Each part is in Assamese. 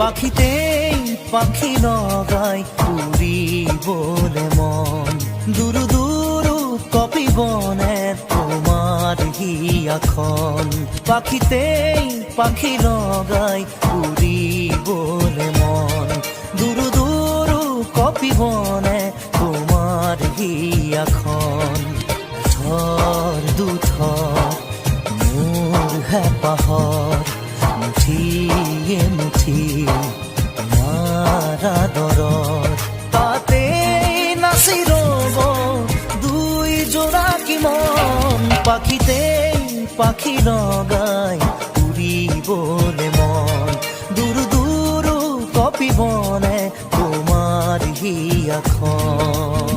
পাখিতেই পাখি নগাই উড়ি বলে মন দুরু দুরু কপি বনে তোমার হিয়াখন পাখিতেই পাখি নগাই উড়ি বলে মন দুরু দুরু কপি বনে তোমার হিয়াখন থর দুথর মোর হেপাহর মুঠিয়ে মুঠি তোমার আদৰৰ তাতে নাচি ৰব দুই জোড়া কি মন পাখিতেই পাখি লগাই উৰিবলে মন দূৰ দূৰ কপিবনে তোমাৰ হিয়াখন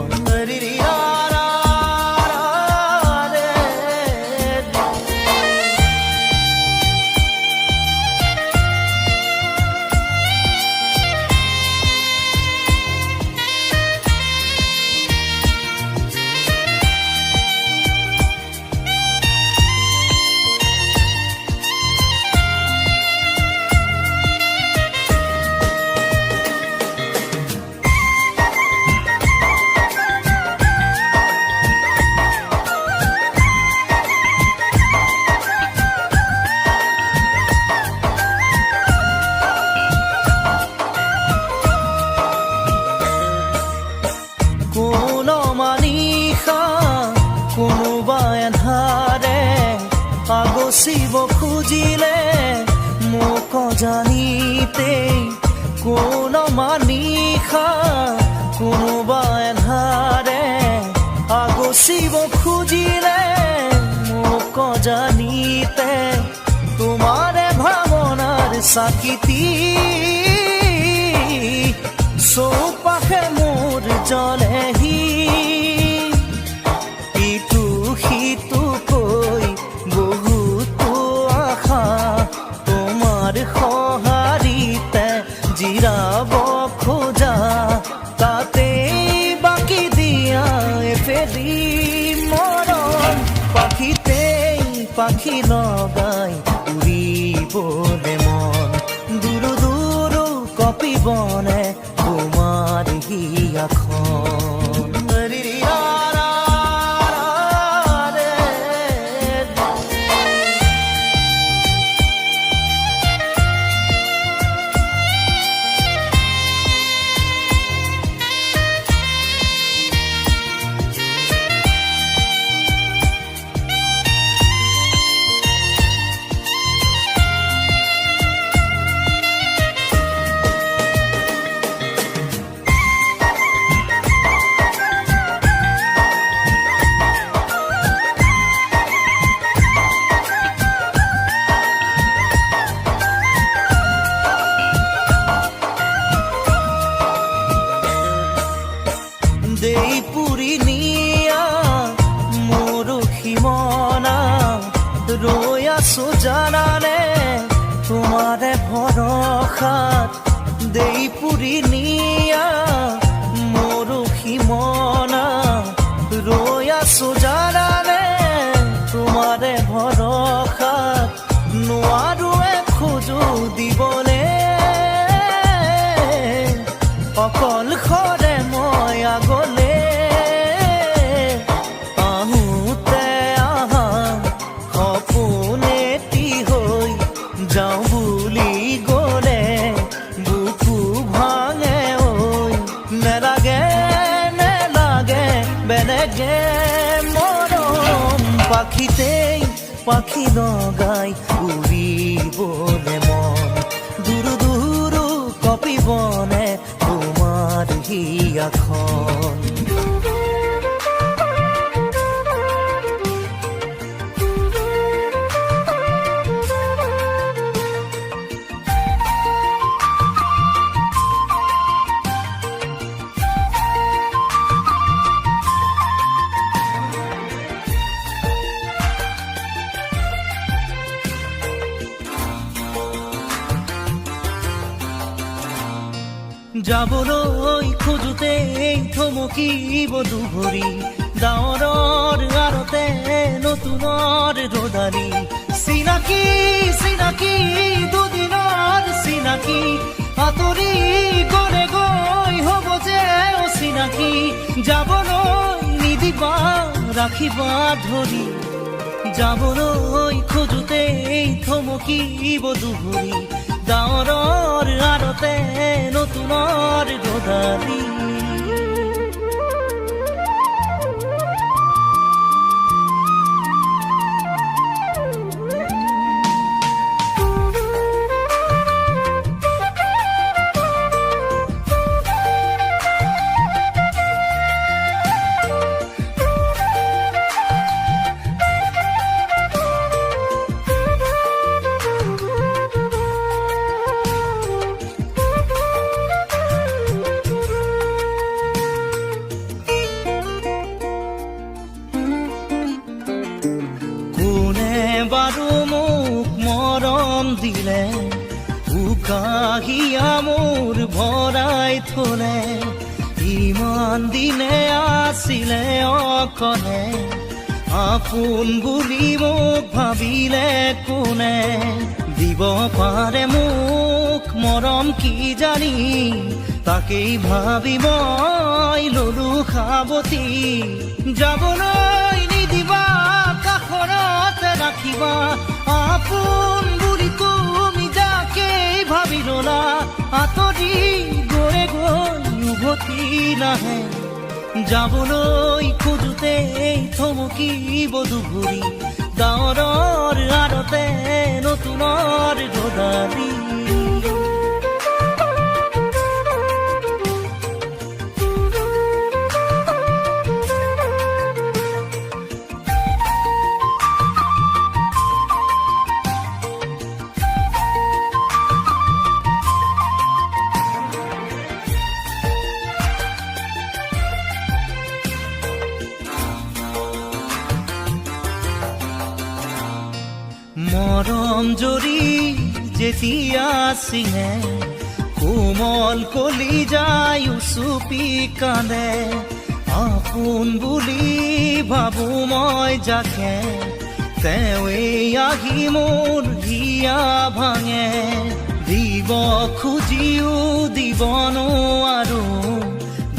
আগচিব খুজিলে মোক জানিতে কোন মানিখা কোনোবা এন্ধাৰে আগচিব খুজিলে মোক জানিতে তোমাৰে ভাৱনাৰ চাকিতি চৌপাশে মোৰ জ্বলেহি ইটো সিটো কৈ বহুতো আশা তোমাৰ সঁহাৰিতে জিৰাব খোজা তাতে বাকি দিয়া এফেলি মৰম পাখিতেই পাখি লগাই উৰিবলে মন দূৰ দূৰ কপিবনে তোমাৰ হিয়াখন দেই পুরি নিয়া মোরখি মনা রৈ আছো জানানে তোমারে ভরসাত দেই পুরি নিয়া মোরখি মনা রৈ আছো জানানে তোমারে ভরসাত নোৱাৰো খোজো দিবলে অকল খৰে মই আগলে আহোঁতে আহা সপোনেটি হৈ যাওঁ বুলি গ'লে বুকু ভাঙে ঐ নেলাগে নেলাগে বেলেগে মৰম পাখিতেই পাখি লগাই উৰিবলে মন দূৰ দূৰ কপিবনে তোমাৰ হিয়াখন যাবলৈ খোজোতে থমকিব দুভৰি ডাৱৰৰ আৰতে নতুনৰ ৰদালি চিনাকি চিনাকি দুদিনৰ চিনাকি আঁতৰি গলে গৈ হ'ব যে অচিনাকি যাবলৈ নিদিবা ৰাখিবা ধৰি যাবলৈ খোজোতে থমকিব দুভৰি ডাৱৰৰ আৰতে নতুনৰ ৰদালি বাৰু মোক মৰম দিলে উকাহিয়া মোৰ ভৰাই থলে ইমান দিনে আছিলে অকলে আপোন বুলি মোক ভাবিলে কোনে দিব পাৰে মোক মৰম কি জানি তাকেই ভাবি মই ললো সাৱতি যাবলৈ নিদিবা কাষৰত ৰাখিবা আপোন বুলি তুমি যাকেই ভাবি ললা আঁতৰি গৈ গৈ উভতি নাহে যাবলৈ খোজোতে থমকিব দুভৰি ডাৱৰৰ আৰতে নতুনৰ ৰদালি মৰম জৰি যেতিয়া চিঙে কোমল কলি যায় উচুপি কান্দে আপোন বুলি ভাবো মই যাকে তেৱেই আহি মোৰ হিয়া ভাঙে দিব খুজিও দিব নোৱাৰো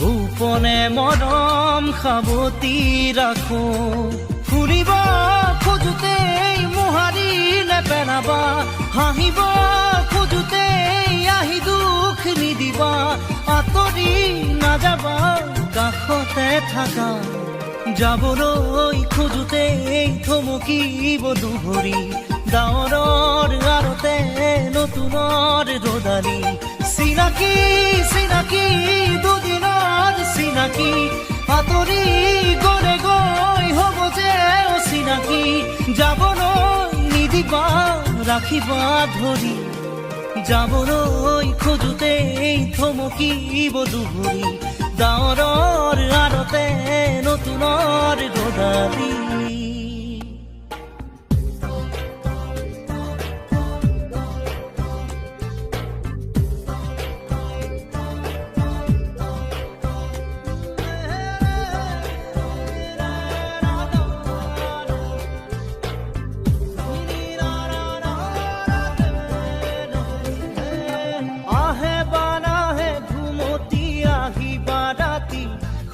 গোপনে মৰম সাৱতি ৰাখো ফুৰিব খোজোতে মোহাৰি নেপেলাবা হাঁহিব খোজোতে আহি দুখ নিদিবা আঁতৰি নাযাবা কাষতে থাকা যাবলৈ খোজোতে থমকিব দুভৰি ডাৱৰৰ আৰতে নতুনৰ ৰদালি চিনাকি চিনাকি দুদিনৰ চিনাকি আঁতৰি গলে গৈ হ'ব যে অচিনাকি যাবলৈ নিদিবা ৰাখিবা ধৰি যাবলৈ খোজোতে থমকিব দুভৰি ডাৱৰৰ আৰতে নতুনৰ ৰদালি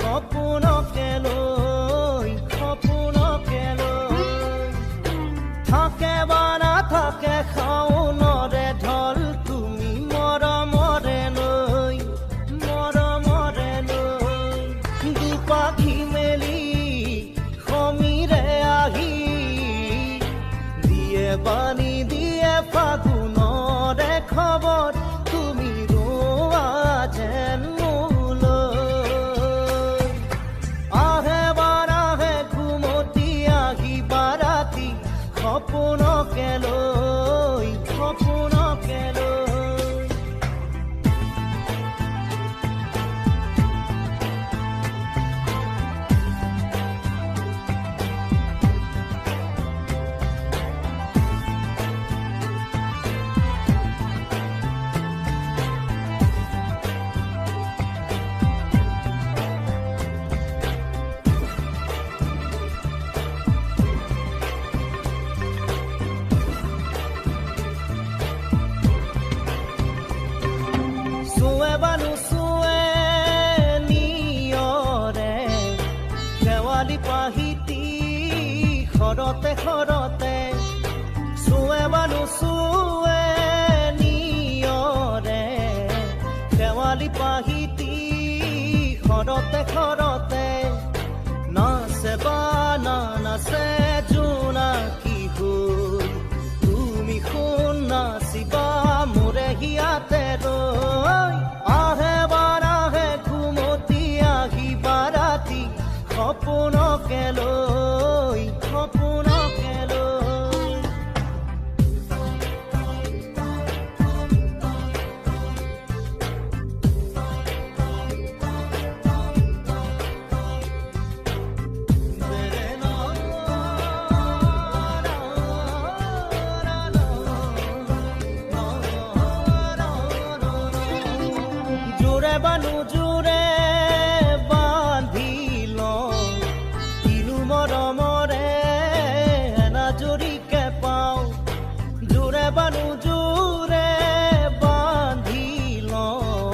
সপোনকে লৈ পাহিতি খৰতে খৰতে চুৱে বানু চুৱে নিয়ৰে শেৱালি পাহিতি খৰতে খৰতে নাচে বা নাচে জোনাকী হৈ তুমি শুন নাচিবা মোৰে হিয়াতে ৰৈ আহে বাৰাহে ঘুমতি আহিবা ৰাতি সপোনকে লৈ সপোনকে লৈ জোৰে বানু জোৰে বান্ধি লওঁ কিনো মৰমৰে এনাজৰীকে পাওঁ জোৰে বানু জোৰে বান্ধি লওঁ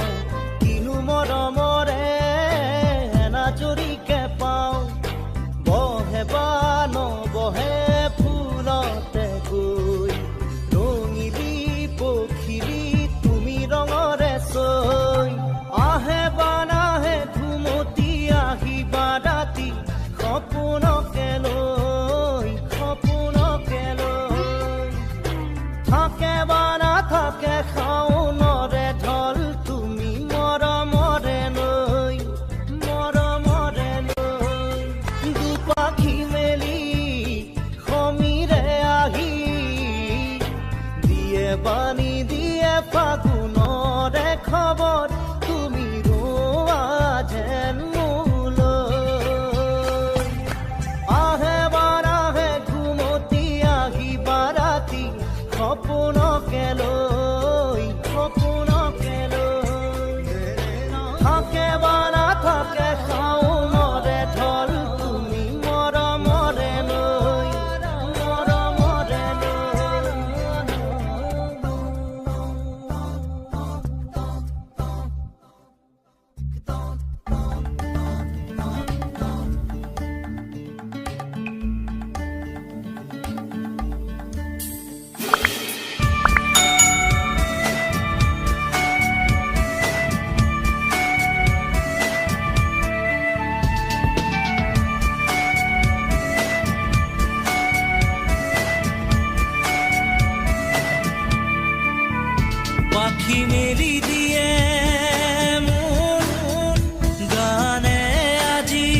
কিনো মৰমৰে এনাজৰীকে পাওঁ বহে বা নবহে ফুলতে গৈ ৰঙিলি পখিলি তুমি ৰঙৰে চৈ আহে বা নাহে ঘুমতি আহিবা ৰাতি সপোনকে লৈ সপোনকে লৈ থাকে বা নাথাকে শাওনৰে ঢল তুমি মৰমৰে লৈ দুপাখি মেলি সমীৰে আহি দিয়ে বাণী দিয়ে ফাগুনৰে খবৰ তুমি ৰোৱা যেন মোলৈ আহে বাৰাহে ঘুমতি আহিবা ৰাতি সপোনকে লৈ সপোনকে লৈ থাকে বা নাথাকে শাওনৰে ঢল তুমি মৰমৰে লৈ পাখি মেলি দিয়ে মোৰ গানে আজি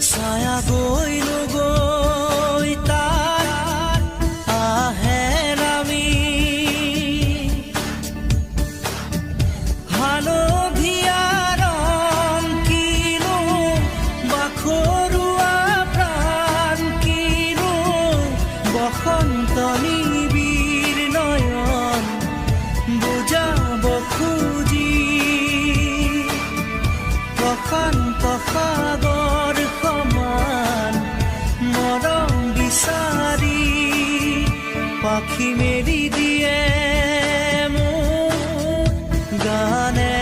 ছায়া গৈ নগৈ তাৰ আহে নামি হালধীয়া ৰং কিনো বাখৰুৱা প্ৰাণ কিনো বসন্ত নিবিৰ নয়ন বুজাব খুজি প্ৰশান্ত সাগৰ সমান মৰম বিচাৰি পাখি মেলি দিয়ে মোৰ গানে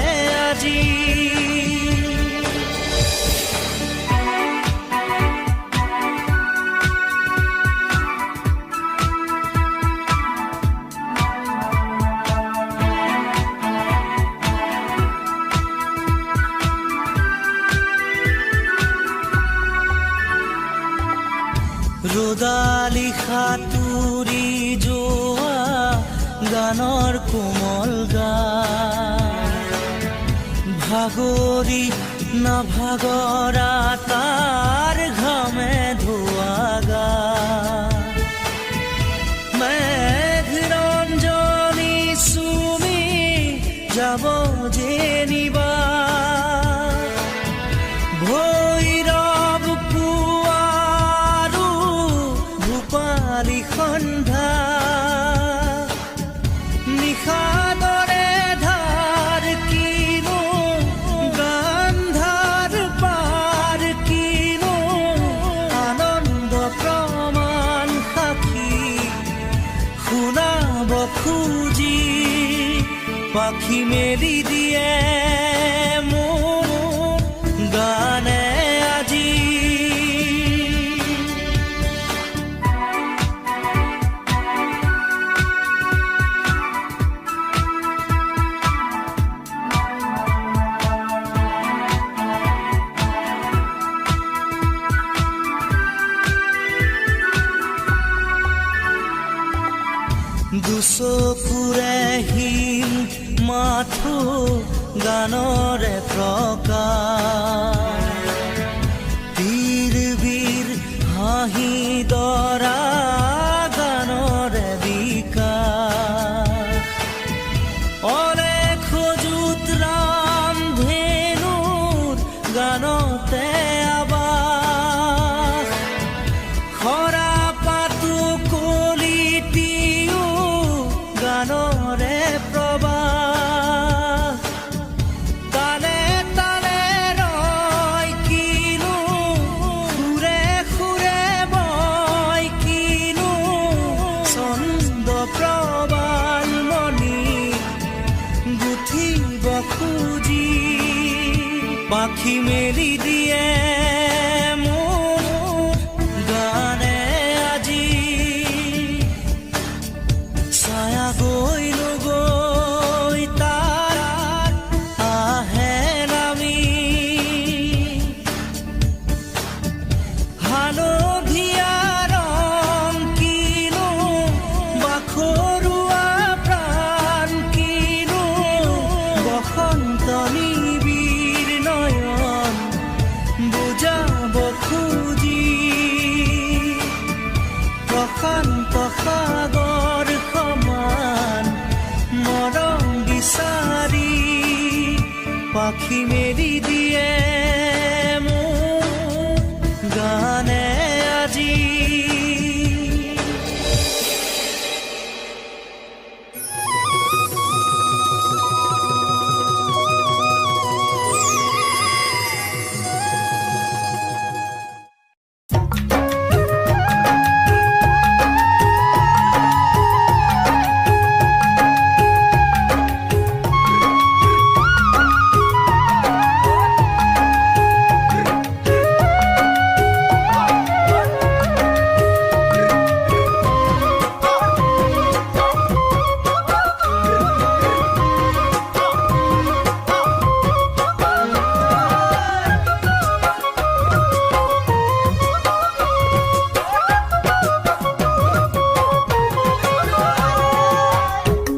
আজি ৰ'দালি সাঁতুৰি যোৱা গানৰ কোমল গান ভাগৰি নাভাগৰা তাৰ ঘামে ধোৱা গান মেঘৰঞ্জনী চুমি যাব যেনিবা ভৈৰৱ পুৱাৰো ভূপালী সন্ধ্যা নিশাদৰে ধাৰ কিনো গান্ধাৰ পাৰ কিনো আনন্দ প্ৰমাণ সাক্ষী শুনাব খুজি পাখি মেলি দিয়ে মোৰ গানে দুচকুৰে হিম মাথো গানৰে প্ৰকাশ বীৰ হাঁহি দৰা গানৰে বিকাশ অলেখ যুত ৰাম ধেনুৰ গানতে আবাস খৰা পাতো কলিতিও গানৰে প্ৰবাহ তালে তালে ৰয় কিনো সুৰে সুৰে বয় কিনো ছন্দ প্ৰবাল মণি গুঠিব খুজি পাখি মেলি দিয়ে মোৰ গানে আজি ছায়া গৈ নগৈ তাৰ আহে নামি হালধীয়া ৰং কিনো বাখৰুৱা প্ৰাণ কিনো বসন্ত নিবিড় নয়ন বুজাব খুজি প্ৰশান্ত সাগৰ সমান মৰম বিচাৰি পাখি মেলি দিয়ে মোৰ গানে আজি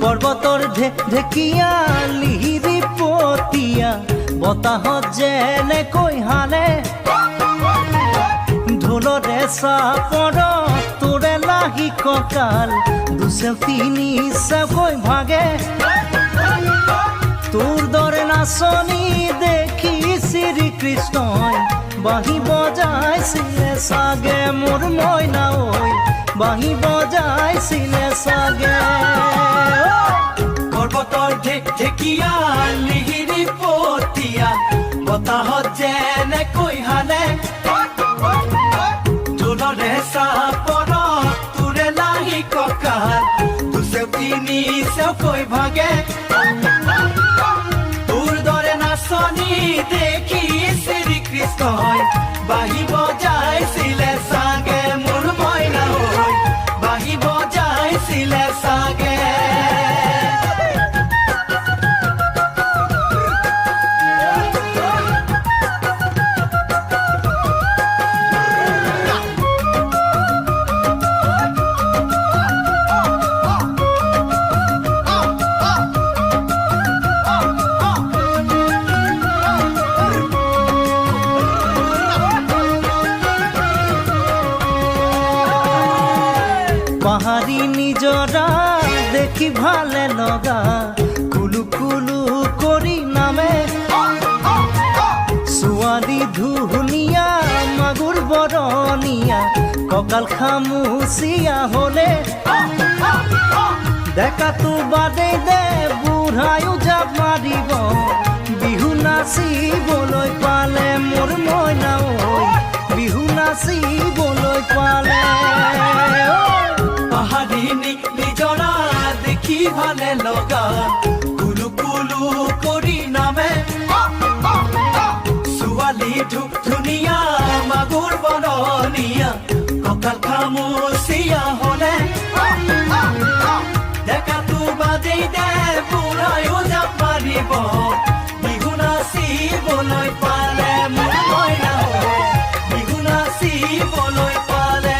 পৰ্বতৰ ঢেকীয়া লিহিৰি পতীয়া বতাহত যেনেকৈ হালে ঢোলৰে চাপৰত তোৰে লাহি কঁকাল দুচেও তিনি চেওকৈ ভাগে তোৰ দৰে নাচনি দেখি শ্ৰীকৃষ্ণই বাঁহী বজাইছিলে চাগে মোৰ মইনা ঐ বাঁহী বজাইছিলে চাগে পৰ্বতৰ ঢেকীয়া লিহিৰি পতীয়া বতাহত যেনেকৈ হালে ঢোলৰে চাপৰত তোৰে লাহি কঁকাল দুচেও তিনি চেওকৈ ভাগে তোৰ দৰে নাচনি দেখি শ্ৰীকৃষ্ণই বাঁহী বজাইছিলে চাগে মোৰ মইনা ঐ বাঁহী বজাইছিলে চাগে পাহাৰী নিজৰা দেখি ভালে লগা কুলু কুলু কৰি নামে ছোৱালী ধুনীয়া মাগুৰ বৰণীয়া কঁকাল খামুচিয়া হলে ডেকাটো বাদেই দে বুঢ়ায়ো জাপ মাৰিব বিহু নাচিবলৈ পালে মোৰ মইনা ঐ বিহু নাচিবলৈ পালে পাহাৰী নিজৰা দেখি ভালে লগা কুলু কুলু কৰি নামে ছোৱালী ধুনীয়া মাগুৰ বৰণীয়া কঁকাল খামুচিয়া হলে ডেকাটো বাদেই দে বুঢ়ায়ো জাপ মাৰিব বিহু নাচিবলৈ পালে মোৰ মইনা বিহু নাচিবলৈ পালে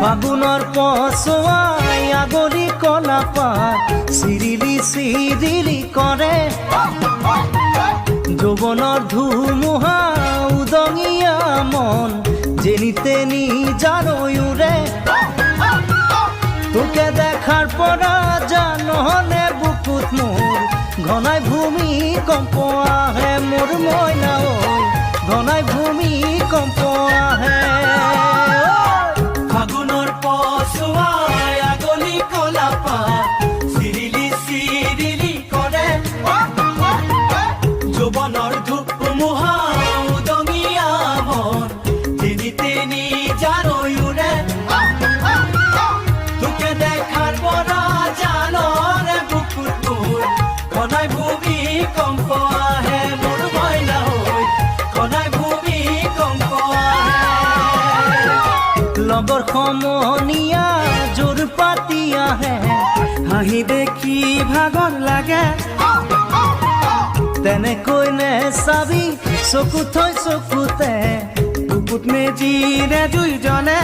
ফাগুনৰ পছুৱাই আগলি কলা পাত চিৰিলি চিৰিলি কৰে যৌৱনৰ ধুমুহা উদঙিয়া মন যেনি তেনি জানৈ উৰে তোকে দেখাৰ পৰা জাননে বুকুত মোৰ ঘনাই ভূমিকম্প আহে মোৰ মইনা ঐ ঘনাই ভূমিকম্প আহে ফাগুনৰ পছুৱাই আগলি কলা পাত চিৰিলি চিৰিলি কৰে যৌৱনৰ ধুমুহা উদঙিয়া মন যেনি তেনি জানৈ উৰে তোকে দেখাৰ পৰা জাননে বুকুত মোৰ ঘনাই ভূমিকম্প আহে মোৰ মইনা ঐ ঘনাই ভূমিকম্প আহে লগৰ সমনীয়া জোৰ পাতি আহে হাঁহি দেখি ভাগৰ লাগে তেনেকৈ নে চাবি চকু থৈ চকুতে বুকুত মেজিৰে দুইজনে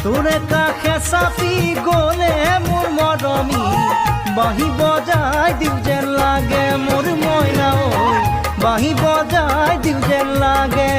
তোৰে কাষে চাপি গ'লে মোৰ মৰমী বাঁহী বজাই দিওঁ যেন লাগে মোৰ মইনা ঐ বাঁহী বজাই দিওঁ যেন লাগে